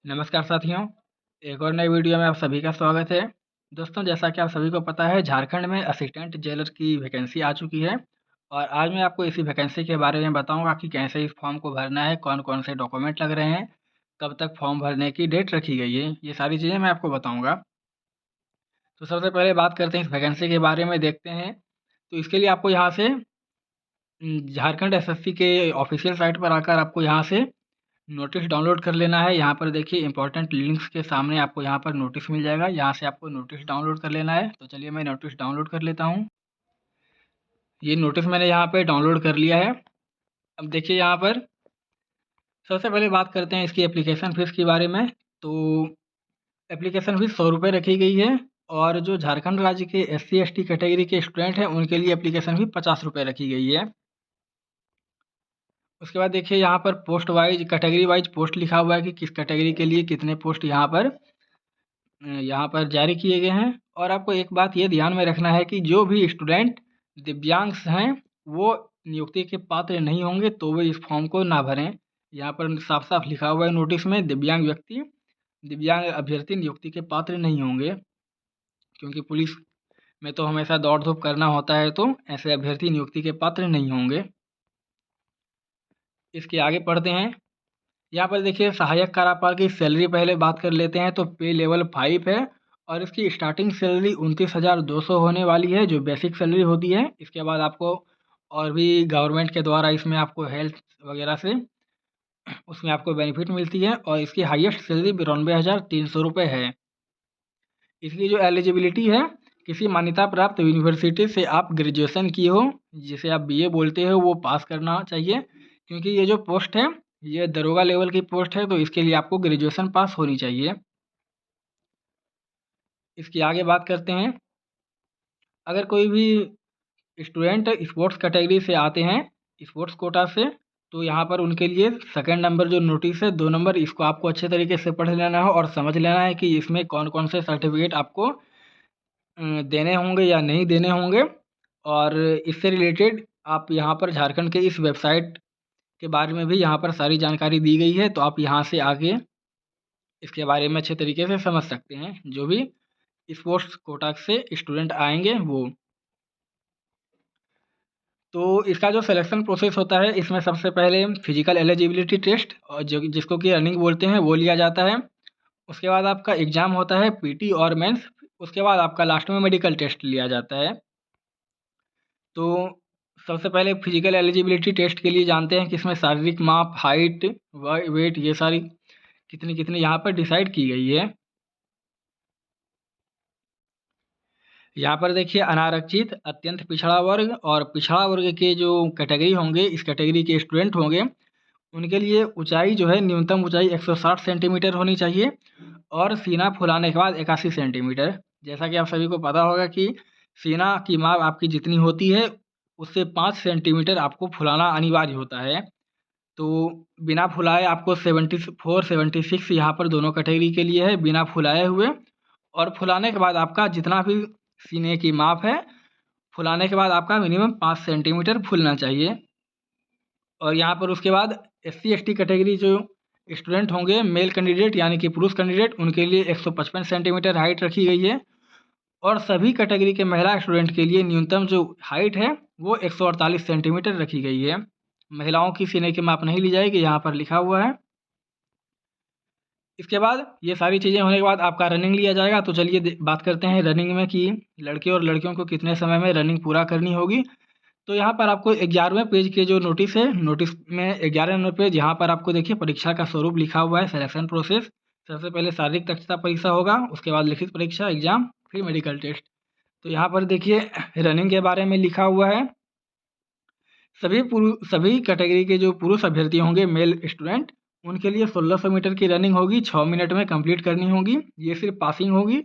नमस्कार साथियों, एक और नई वीडियो में आप सभी का स्वागत है। दोस्तों, जैसा कि आप सभी को पता है, झारखंड में असिस्टेंट जेलर की वैकेंसी आ चुकी है और आज मैं आपको इसी वैकेंसी के बारे में बताऊंगा कि कैसे इस फॉर्म को भरना है, कौन-कौन से डॉक्यूमेंट लग रहे हैं, कब तक फॉर्म भरने की डेट रखी गई है, ये सारी चीज़ें मैं आपको बताऊँगा। तो सबसे पहले बात करते हैं इस वैकेंसी के बारे में, देखते हैं। तो इसके लिए आपको यहाँ से झारखंड एसएससी के ऑफ़िशियल साइट पर आकर आपको यहाँ से नोटिस डाउनलोड कर लेना है। यहाँ पर देखिए इम्पोर्टेंट लिंक्स के सामने आपको यहाँ पर नोटिस मिल जाएगा, यहाँ से आपको नोटिस डाउनलोड कर लेना है। तो चलिए मैं नोटिस डाउनलोड कर लेता हूँ। ये नोटिस मैंने यहाँ पे डाउनलोड कर लिया है। अब देखिए यहाँ पर सबसे पहले बात करते हैं इसकी एप्लीकेशन फ़ीस के बारे में। तो एप्लीकेशन फ़ीस ₹100 रखी गई है और जो झारखंड राज्य के SC/ST कैटेगरी के स्टूडेंट हैं उनके लिए एप्लीकेशन फ़ी ₹50 रखी गई है। उसके बाद देखिए यहाँ पर post wise category wise post लिखा हुआ है कि किस कैटेगरी के लिए कितने पोस्ट यहाँ पर जारी किए गए हैं। और आपको एक बात ये ध्यान में रखना है कि जो भी स्टूडेंट दिव्यांग हैं, वो नियुक्ति के पात्र नहीं होंगे, तो वो इस फॉर्म को ना भरें। यहाँ पर साफ-साफ लिखा हुआ है नोटिस में, दिव्यांग अभ्यर्थी नियुक्ति के पात्र नहीं होंगे, क्योंकि पुलिस में तो हमेशा दौड़-धूप करना होता है, तो ऐसे अभ्यर्थी नियुक्ति के पात्र नहीं होंगे। इसके आगे पढ़ते हैं। यहाँ पर देखिए सहायक कार्यपाल की सैलरी पहले बात कर लेते हैं। तो पे लेवल 5 है और इसकी स्टार्टिंग सैलरी 29,200 होने वाली है, जो बेसिक सैलरी होती है। इसके बाद आपको और भी गवर्नमेंट के द्वारा इसमें आपको हेल्थ वगैरह से उसमें आपको बेनिफिट मिलती है और इसकी हाईएस्ट सैलरी 92,300 रुपये है। इसकी जो एलिजिबिलिटी है, किसी मान्यता प्राप्त यूनिवर्सिटी से आप ग्रेजुएशन किए हो, जिसे आप बीए बोलते हो, वो पास करना चाहिए, क्योंकि ये जो पोस्ट है, ये दरोगा लेवल की पोस्ट है, तो इसके लिए आपको ग्रेजुएशन पास होनी चाहिए। इसकी आगे बात करते हैं। अगर कोई भी स्टूडेंट स्पोर्ट्स कैटेगरी से आते हैं, स्पोर्ट्स कोटा से, तो यहाँ पर उनके लिए सेकंड नंबर जो नोटिस है 2 नंबर, इसको आपको अच्छे तरीके से पढ़ लेना है और समझ लेना है कि इसमें कौन-कौन से सर्टिफ़िकेट आपको देने होंगे या नहीं देने होंगे। और इससे रिलेटेड आप यहाँ पर झारखंड के इस वेबसाइट के बारे में भी यहाँ पर सारी जानकारी दी गई है, तो आप यहाँ से आगे इसके बारे में अच्छे तरीके से समझ सकते हैं, जो भी स्पोर्ट्स कोटा से स्टूडेंट आएँगे वो। तो इसका जो सिलेक्शन प्रोसेस होता है, इसमें सबसे पहले फिजिकल एलिजिबिलिटी टेस्ट और जो जिसको कि रनिंग बोलते हैं, वो लिया जाता है। उसके बाद आपका एग्ज़ाम होता है पीटी और मेंस। उसके बाद आपका लास्ट में मेडिकल टेस्ट लिया जाता है। तो सबसे पहले फिजिकल एलिजिबिलिटी टेस्ट के लिए जानते हैं कि इसमें शारीरिक माप, हाइट, वेट, ये सारी कितनी-कितनी यहाँ पर डिसाइड की गई है। यहाँ पर देखिए अनारक्षित, अत्यंत पिछड़ा वर्ग और पिछड़ा वर्ग के जो कैटेगरी होंगे, इस कैटेगरी के स्टूडेंट होंगे, उनके लिए ऊँचाई जो है, न्यूनतम ऊँचाई 160 सेंटीमीटर होनी चाहिए और सीना फुलाने के बाद 81 सेंटीमीटर। जैसा कि आप सभी को पता होगा कि सीना की माप आपकी जितनी होती है, उससे 5 सेंटीमीटर आपको फुलाना अनिवार्य होता है। तो बिना फुलाए आपको 74, 76 यहाँ पर दोनों कैटेगरी के लिए है, बिना फुलाए हुए। और फुलाने के बाद आपका जितना भी सीने की माप है, फुलाने के बाद आपका मिनिमम 5 सेंटीमीटर फूलना चाहिए। और यहाँ पर उसके बाद SC/ST कैटेगरी जो स्टूडेंट होंगे, मेल कैंडिडेट यानी कि पुरुष कैंडिडेट, उनके लिए 155 सेंटीमीटर हाइट रखी गई है और सभी कैटेगरी के महिला स्टूडेंट के लिए न्यूनतम जो हाइट है, वो 148 सेंटीमीटर रखी गई है। महिलाओं की सीने की माप नहीं ली जाएगी, यहाँ पर लिखा हुआ है। इसके बाद ये सारी चीज़ें होने के बाद आपका रनिंग लिया जाएगा। तो चलिए बात करते हैं रनिंग में कि लड़के और लड़कियों को कितने समय में रनिंग पूरा करनी होगी। तो यहाँ पर आपको 11वें पेज के जो नोटिस है, नोटिस में 11 नंबर पेज, यहाँ पर आपको देखिए परीक्षा का स्वरूप लिखा हुआ है, सिलेक्शन प्रोसेस। सबसे पहले शारीरिक दक्षता परीक्षा होगा, उसके बाद लिखित परीक्षा, एग्ज़ाम, फिर मेडिकल टेस्ट। तो यहाँ पर देखिए रनिंग के बारे में लिखा हुआ है। सभी कैटेगरी के जो पुरुष अभ्यर्थी होंगे, मेल स्टूडेंट, उनके लिए 1600 मीटर की रनिंग होगी, 6 मिनट में कंप्लीट करनी होगी। ये सिर्फ पासिंग होगी।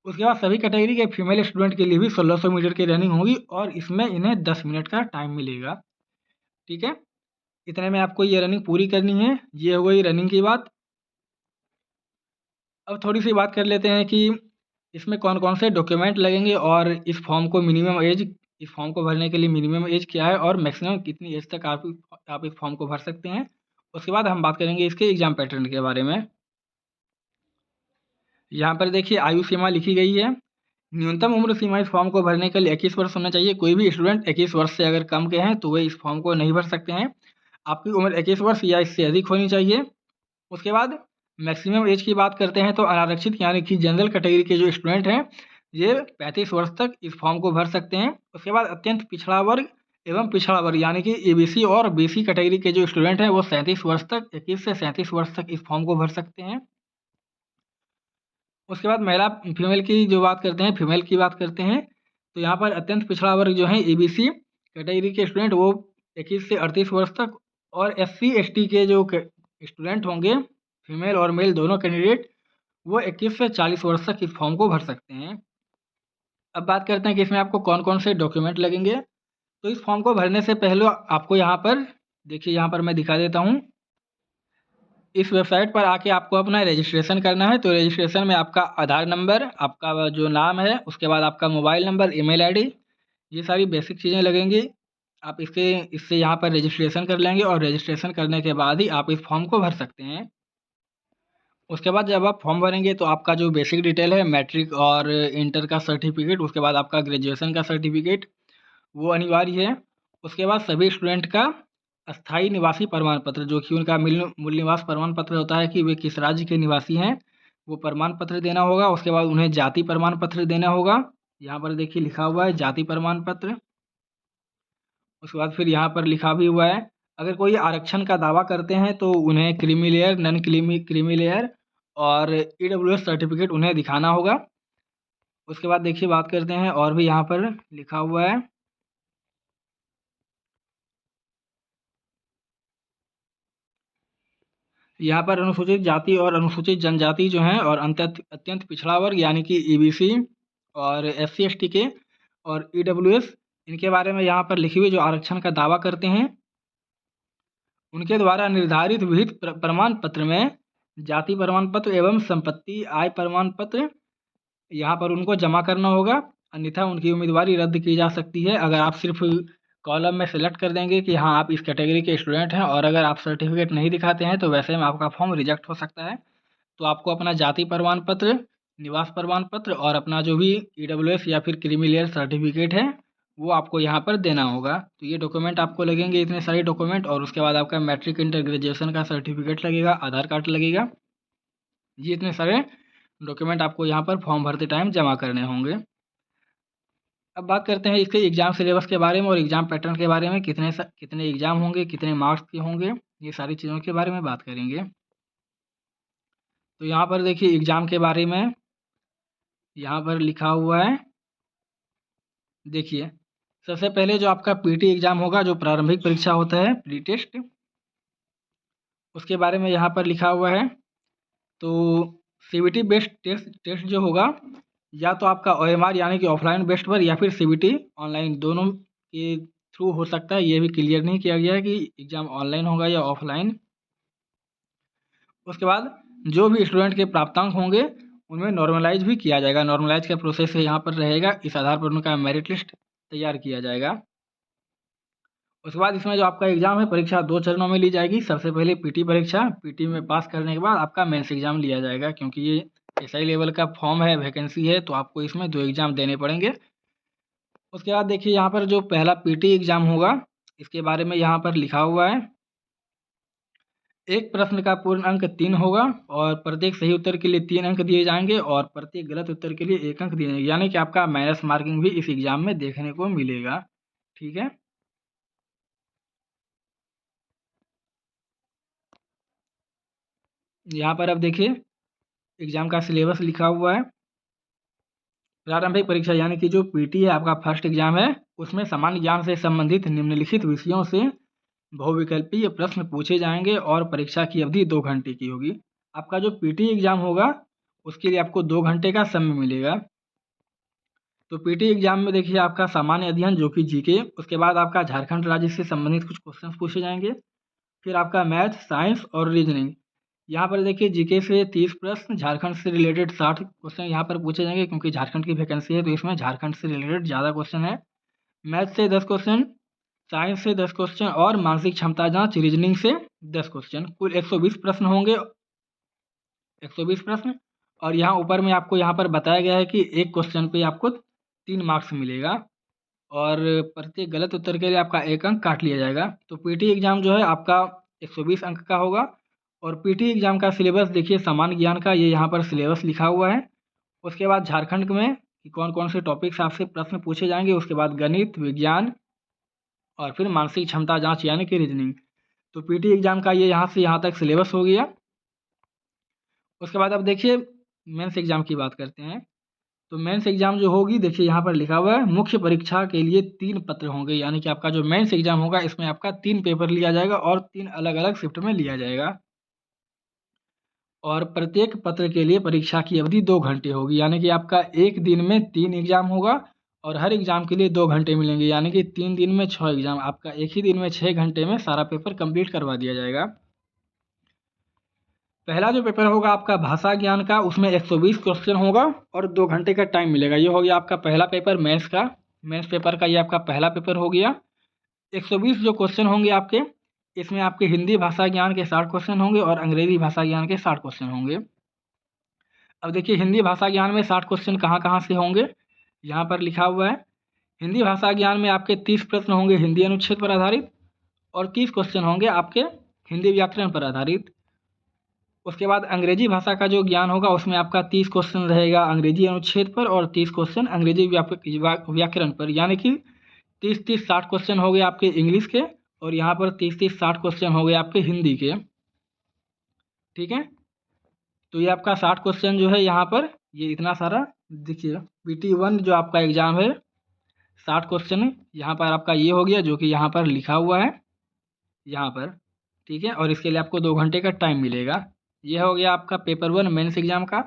उसके बाद सभी कैटेगरी के फीमेल स्टूडेंट के लिए भी 1600 मीटर की रनिंग होगी और इसमें इन्हें 10 मिनट का टाइम मिलेगा। ठीक है? इतने में आपको ये रनिंग पूरी करनी है। ये हो गई रनिंग की बात। अब थोड़ी-सी बात कर लेते हैं कि इसमें कौन-कौन से डॉक्यूमेंट लगेंगे और इस फॉर्म को भरने के लिए मिनिमम एज क्या है और मैक्सिमम कितनी एज तक आप इस फॉर्म को भर सकते हैं। उसके बाद हम बात करेंगे इसके एग्ज़ाम पैटर्न के बारे में। यहाँ पर देखिए आयु सीमा लिखी गई है। न्यूनतम उम्र सीमा इस फॉर्म को भरने के लिए 21 वर्ष होना चाहिए। कोई भी स्टूडेंट 21 वर्ष से अगर कम के हैं तो वे इस फॉर्म को नहीं भर सकते हैं। आपकी उम्र 21 वर्ष या इससे अधिक होनी चाहिए। उसके बाद मैक्सिमम एज की बात करते हैं तो अनारक्षित यानी कि जनरल कैटेगरी के जो स्टूडेंट हैं ये 35 वर्ष तक इस फॉर्म को भर सकते हैं। उसके बाद अत्यंत पिछड़ा वर्ग एवं पिछड़ा वर्ग यानी कि एबीसी और बीसी कैटेगरी के जो स्टूडेंट हैं वो 37 वर्ष तक 21 से 37 वर्ष तक इस फॉर्म को भर सकते हैं। उसके बाद महिला फीमेल की जो बात करते हैं फीमेल की बात करते हैं तो यहाँ पर अत्यंत पिछड़ा वर्ग जो है एबीसी कैटेगरी के स्टूडेंट वो 21 से 38 वर्ष तक और एससी एसटी के जो स्टूडेंट होंगे फीमेल और मेल दोनों कैंडिडेट वो 21 से 40 वर्ष तक इस फॉर्म को भर सकते हैं। अब बात करते हैं कि इसमें आपको कौन कौन से डॉक्यूमेंट लगेंगे। तो इस फॉर्म को भरने से पहले आपको यहाँ पर देखिए यहाँ पर मैं दिखा देता हूँ। इस वेबसाइट पर आके आपको अपना रजिस्ट्रेशन करना है। तो रजिस्ट्रेशन में आपका आधार नंबर, आपका जो नाम है, उसके बाद आपका मोबाइल नंबर, ईमेल आईडी, ये सारी बेसिक चीज़ें लगेंगी। आप इससे यहाँ पर रजिस्ट्रेशन कर लेंगे और रजिस्ट्रेशन करने के बाद ही आप इस फॉर्म को भर सकते हैं। उसके बाद जब आप फॉर्म भरेंगे तो आपका जो बेसिक डिटेल है मैट्रिक और इंटर का सर्टिफिकेट, उसके बाद आपका ग्रेजुएशन का सर्टिफिकेट वो अनिवार्य है। उसके बाद सभी स्टूडेंट का अस्थायी निवासी प्रमाण पत्र जो कि उनका मूल निवास प्रमाण पत्र होता है कि वे किस राज्य के निवासी हैं, वो प्रमाण पत्र देना होगा। उसके बाद उन्हें जाति प्रमाण पत्र देना होगा। यहाँ पर देखिए लिखा हुआ है जाति प्रमाण पत्र। उसके बाद फिर यहाँ पर लिखा भी हुआ है अगर कोई आरक्षण का दावा करते हैं तो उन्हें creamy layer, non creamy layer और ईडब्ल्यूएस सर्टिफिकेट उन्हें दिखाना होगा। उसके बाद देखिए बात करते हैं और भी यहाँ पर लिखा हुआ है यहाँ पर अनुसूचित जाति और अनुसूचित जनजाति जो हैं और अत्यंत पिछड़ा वर्ग यानी कि ईबीसी और एससी एसटी के और ईडब्ल्यूएस इनके बारे में यहाँ पर लिखी हुई जो आरक्षण का दावा करते हैं उनके द्वारा निर्धारित विहित प्रमाण पत्र में जाति प्रमाण पत्र एवं संपत्ति आय प्रमाण पत्र यहाँ पर उनको जमा करना होगा। अन्यथा उनकी उम्मीदवारी रद्द की जा सकती है। अगर आप सिर्फ कॉलम में सेलेक्ट कर देंगे कि हाँ आप इस कैटेगरी के स्टूडेंट हैं और अगर आप सर्टिफिकेट नहीं दिखाते हैं तो वैसे में आपका फॉर्म रिजेक्ट हो सकता है। तो आपको अपना जाति प्रमाण पत्र, निवास प्रमाण पत्र और अपना जो भी ईडब्ल्यूएस या फिर क्रीमी लेयर सर्टिफिकेट है वो आपको यहाँ पर देना होगा। तो ये डॉक्यूमेंट आपको लगेंगे, इतने सारे डॉक्यूमेंट। और उसके बाद आपका मैट्रिक इंटर ग्रेजुएशन का सर्टिफिकेट लगेगा, आधार कार्ड लगेगा। ये इतने सारे डॉक्यूमेंट आपको यहाँ पर फॉर्म भरते टाइम जमा करने होंगे। अब बात करते हैं इसके एग्ज़ाम सिलेबस के बारे में और एग्ज़ाम पैटर्न के बारे में, कितने एग्ज़ाम होंगे, कितने मार्क्स के होंगे, ये सारी चीज़ों के बारे में बात करेंगे। तो यहाँ पर देखिए एग्ज़ाम के बारे में यहाँ पर लिखा हुआ है। देखिए सबसे पहले जो आपका पीटी एग्ज़ाम होगा जो प्रारंभिक परीक्षा होता है प्री टेस्ट, उसके बारे में यहाँ पर लिखा हुआ है। तो सीबीटी बेस्ड टेस्ट जो होगा या तो आपका ओएमआर यानी कि ऑफलाइन बेस्ड पर या फिर सीबीटी ऑनलाइन, दोनों के थ्रू हो सकता है। ये भी क्लियर नहीं किया गया है कि एग्ज़ाम ऑनलाइन होगा या ऑफलाइन। उसके बाद जो भी स्टूडेंट के प्राप्तांक होंगे उनमें नॉर्मलाइज भी किया जाएगा। नॉर्मलाइज का प्रोसेस यहाँ पर रहेगा, इस आधार पर उनका मेरिट लिस्ट तैयार किया जाएगा। उसके बाद इसमें जो आपका एग्ज़ाम है परीक्षा 2 चरणों में ली जाएगी। सबसे पहले पीटी परीक्षा, पीटी में पास करने के बाद आपका मेंस एग्ज़ाम लिया जाएगा। क्योंकि ये एसआई लेवल का फॉर्म है, वैकेंसी है, तो आपको इसमें 2 एग्ज़ाम देने पड़ेंगे। उसके बाद देखिए यहाँ पर जो पहला पीटी एग्ज़ाम होगा इसके बारे में यहाँ पर लिखा हुआ है। एक प्रश्न का पूर्ण अंक 3 होगा और प्रत्येक सही उत्तर के लिए 3 अंक दिए जाएंगे और प्रत्येक गलत उत्तर के लिए 1 अंक दिए जाएंगे। यानी कि आपका माइनस मार्किंग भी इस एग्ज़ाम में देखने को मिलेगा। ठीक है। यहाँ पर अब देखिए एग्ज़ाम का सिलेबस लिखा हुआ है। प्रारंभिक परीक्षा यानी कि जो पीटी है आपका फर्स्ट एग्ज़ाम है, उसमें सामान्य ज्ञान से संबंधित निम्नलिखित विषयों से बहुविकल्पीय प्रश्न पूछे जाएंगे और परीक्षा की अवधि 2 घंटे की होगी। आपका जो पीटी एग्ज़ाम होगा उसके लिए आपको 2 घंटे का समय मिलेगा। तो पीटी एग्ज़ाम में देखिए आपका सामान्य अध्ययन जो कि जीके, उसके बाद आपका झारखंड राज्य से संबंधित कुछ क्वेश्चंस पूछे जाएंगे, फिर आपका मैथ, साइंस और रीजनिंग। यहाँ पर देखिए जीके से 30 प्रश्न, झारखंड से रिलेटेड 60 क्वेश्चन यहाँ पर पूछे जाएंगे क्योंकि झारखंड की वैकेंसी है तो इसमें झारखंड से रिलेटेड ज़्यादा क्वेश्चन है। मैथ से 10 क्वेश्चन, साइंस से 10 क्वेश्चन और मानसिक क्षमता जांच रीजनिंग से 10 क्वेश्चन। कुल 120 प्रश्न होंगे, 120 प्रश्न। और यहाँ ऊपर में आपको यहाँ पर बताया गया है कि एक क्वेश्चन पे आपको 3 मार्क्स मिलेगा और प्रत्येक गलत उत्तर के लिए आपका 1 अंक काट लिया जाएगा। तो पीटी एग्ज़ाम जो है आपका 120 अंक का होगा और पीटी एग्ज़ाम का सिलेबस देखिए सामान्य ज्ञान का ये यहाँ पर सिलेबस लिखा हुआ है। उसके बाद झारखंड में कि कौन-कौन से टॉपिक्स आपसे प्रश्न पूछे जाएँगे, उसके बाद गणित, विज्ञान और फिर मानसिक क्षमता जाँच यानी कि रीजनिंग। तो पीटी एग्ज़ाम का ये यहाँ से यहाँ तक सिलेबस हो गया। उसके बाद अब देखिए मेंस एग्ज़ाम की बात करते हैं। तो मेंस एग्ज़ाम जो होगी देखिए यहाँ पर लिखा हुआ है मुख्य परीक्षा के लिए 3 पत्र होंगे, यानी कि आपका जो मेंस एग्ज़ाम होगा इसमें आपका 3 पेपर लिया जाएगा और 3 अलग-अलग शिफ्ट में लिया जाएगा। और प्रत्येक पत्र के लिए परीक्षा की अवधि 2 घंटे होगी, यानी कि आपका एक दिन में 3 एग्ज़ाम होगा और हर एग्ज़ाम के लिए 2 घंटे मिलेंगे, यानी कि 3 दिन में 6 एग्ज़ाम। आपका एक ही दिन में 6 घंटे में सारा पेपर कंप्लीट करवा दिया जाएगा। पहला जो पेपर होगा आपका भाषा ज्ञान का, उसमें 120 क्वेश्चन होगा और 2 घंटे का टाइम मिलेगा। ये हो गया आपका पहला पेपर मेंस का। मेंस पेपर का ये आपका पहला पेपर हो गया। 120 जो क्वेश्चन होंगे आपके, इसमें आपके हिंदी भाषा ज्ञान के 60 क्वेश्चन होंगे और अंग्रेजी भाषा ज्ञान के 60 क्वेश्चन होंगे। अब देखिए हिंदी भाषा ज्ञान में 60 क्वेश्चन कहाँ-कहाँ से होंगे, यहाँ पर लिखा हुआ है। हिंदी भाषा ज्ञान में आपके 30 प्रश्न होंगे हिंदी अनुच्छेद पर आधारित और 30 क्वेश्चन होंगे आपके हिंदी व्याकरण पर आधारित। उसके बाद अंग्रेजी भाषा का जो ज्ञान होगा उसमें आपका 30 क्वेश्चन रहेगा अंग्रेजी अनुच्छेद पर और 30 क्वेश्चन अंग्रेजी व्याकरण पर, यानी कि 30-30 60 क्वेश्चन हो गए आपके इंग्लिश के और यहाँ पर 30-30 60 क्वेश्चन हो गए आपके हिंदी के। ठीक है, तो ये आपका 60 क्वेश्चन जो है यहाँ पर ये इतना सारा देखिए PT1 जो आपका एग्ज़ाम है 60 क्वेश्चन यहाँ पर आपका ये हो गया जो कि यहाँ पर लिखा हुआ है यहाँ पर। ठीक है, और इसके लिए आपको 2 घंटे का टाइम मिलेगा। ये हो गया आपका पेपर 1 मेंस एग्ज़ाम का।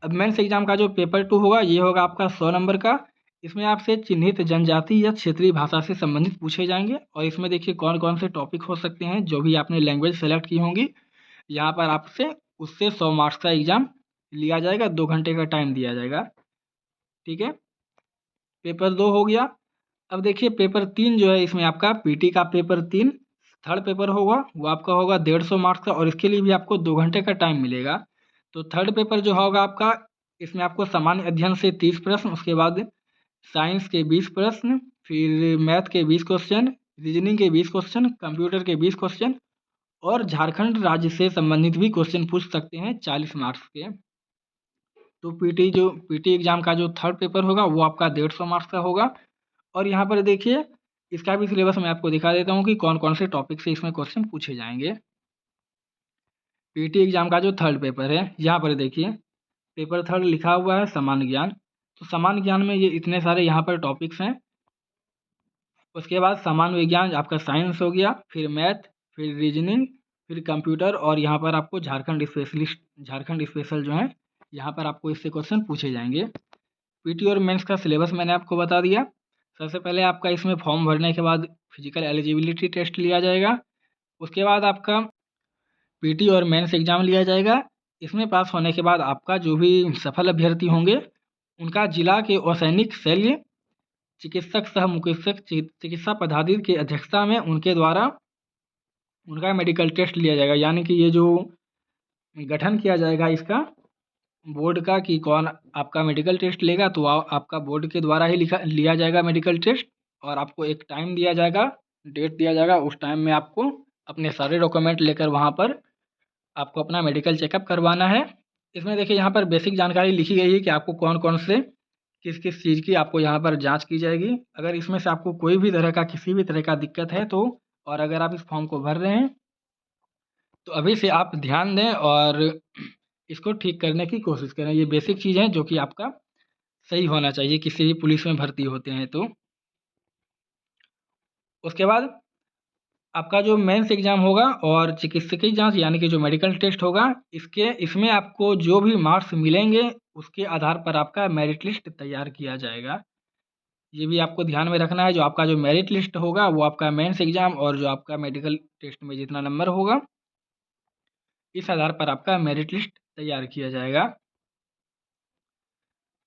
अब मेंस एग्ज़ाम का जो पेपर 2 होगा ये होगा आपका 100 नंबर का। इसमें आपसे चिन्हित जनजाति या क्षेत्रीय भाषा से संबंधित पूछे जाएंगे और इसमें देखिए कौन-कौन से टॉपिक हो सकते हैं, जो भी आपने लैंग्वेज सेलेक्ट की होंगी यहाँ पर आपसे उससे 100 मार्क्स का एग्ज़ाम लिया जाएगा, 2 घंटे का टाइम दिया जाएगा। ठीक है, पेपर 2 हो गया। अब देखिए पेपर 3 जो है इसमें आपका पीटी का पेपर 3 थर्ड पेपर होगा, वो आपका होगा 150 मार्क्स का और इसके लिए भी आपको 2 घंटे का टाइम मिलेगा। तो थर्ड पेपर जो होगा आपका, इसमें आपको सामान्य अध्ययन से 30 प्रश्न, उसके बाद साइंस के 20 प्रश्न, फिर मैथ के 20 क्वेश्चन, रीजनिंग के 20 क्वेश्चन, कंप्यूटर के 20 क्वेश्चन और झारखंड राज्य से संबंधित भी क्वेश्चन पूछ सकते हैं 40 मार्क्स के। तो पीटी एग्ज़ाम का जो थर्ड पेपर होगा वो आपका 150 मार्क्स का होगा और यहाँ पर देखिए इसका भी सिलेबस मैं आपको दिखा देता हूँ कि कौन-कौन से टॉपिक से इसमें क्वेश्चन पूछे जाएंगे। पीटी एग्ज़ाम का जो थर्ड पेपर है, यहाँ पर देखिए पेपर थर्ड लिखा हुआ है सामान्य ज्ञान। तो सामान्य ज्ञान में ये इतने सारे यहाँ पर टॉपिक्स हैं। उसके बाद सामान्य विज्ञान आपका साइंस हो गया, फिर मैथ, फिर रीजनिंग, फिर कंप्यूटर और यहाँ पर आपको झारखंड स्पेशल जो है यहाँ पर आपको इससे क्वेश्चन पूछे जाएंगे। पीटी और मेंस का सिलेबस मैंने आपको बता दिया। सबसे पहले आपका इसमें फॉर्म भरने के बाद फिजिकल एलिजिबिलिटी टेस्ट लिया जाएगा। उसके बाद आपका पीटी और मेंस एग्ज़ाम लिया जाएगा। इसमें पास होने के बाद आपका जो भी सफल अभ्यर्थी होंगे उनका जिला के असैनिक शल्य चिकित्सक सह मुकीत्सक चिकित्सा पदाधिकारी की अध्यक्षता में उनके द्वारा उनका मेडिकल टेस्ट लिया जाएगा, यानी कि ये जो गठन किया जाएगा इसका बोर्ड का कि कौन आपका मेडिकल टेस्ट लेगा, तो आपका बोर्ड के द्वारा ही लिया जाएगा मेडिकल टेस्ट और आपको एक टाइम दिया जाएगा, डेट दिया जाएगा। उस टाइम में आपको अपने सारे डॉक्यूमेंट लेकर वहाँ पर आपको अपना मेडिकल चेकअप करवाना है। इसमें देखिए यहाँ पर बेसिक जानकारी लिखी गई है कि आपको कौन-कौन से किस-किस चीज़ की आपको यहाँ पर जाँच की जाएगी। अगर इसमें से आपको कोई भी तरह का किसी भी तरह का दिक्कत है तो और अगर आप इस फॉर्म को भर रहे हैं तो अभी से आप ध्यान दें और इसको ठीक करने की कोशिश करें। ये बेसिक चीज़ है जो कि आपका सही होना चाहिए किसी भी पुलिस में भर्ती होते हैं तो। उसके बाद आपका जो मेंस एग्ज़ाम होगा और चिकित्सकीय जाँच यानी कि जो मेडिकल टेस्ट होगा इसमें आपको जो भी मार्क्स मिलेंगे उसके आधार पर आपका मेरिट लिस्ट तैयार किया जाएगा। ये भी आपको ध्यान में रखना है, जो आपका जो मेरिट लिस्ट होगा वो आपका मेंस एग्ज़ाम और जो आपका मेडिकल टेस्ट में जितना नंबर होगा इस आधार पर आपका मेरिट लिस्ट तैयार किया जाएगा।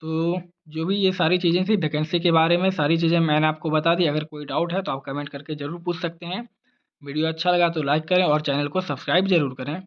तो जो भी ये सारी चीज़ें थी वैकेंसी के बारे में, सारी चीज़ें मैंने आपको बता दी। अगर कोई डाउट है तो आप कमेंट करके ज़रूर पूछ सकते हैं। वीडियो अच्छा लगा तो लाइक करें और चैनल को सब्सक्राइब ज़रूर करें।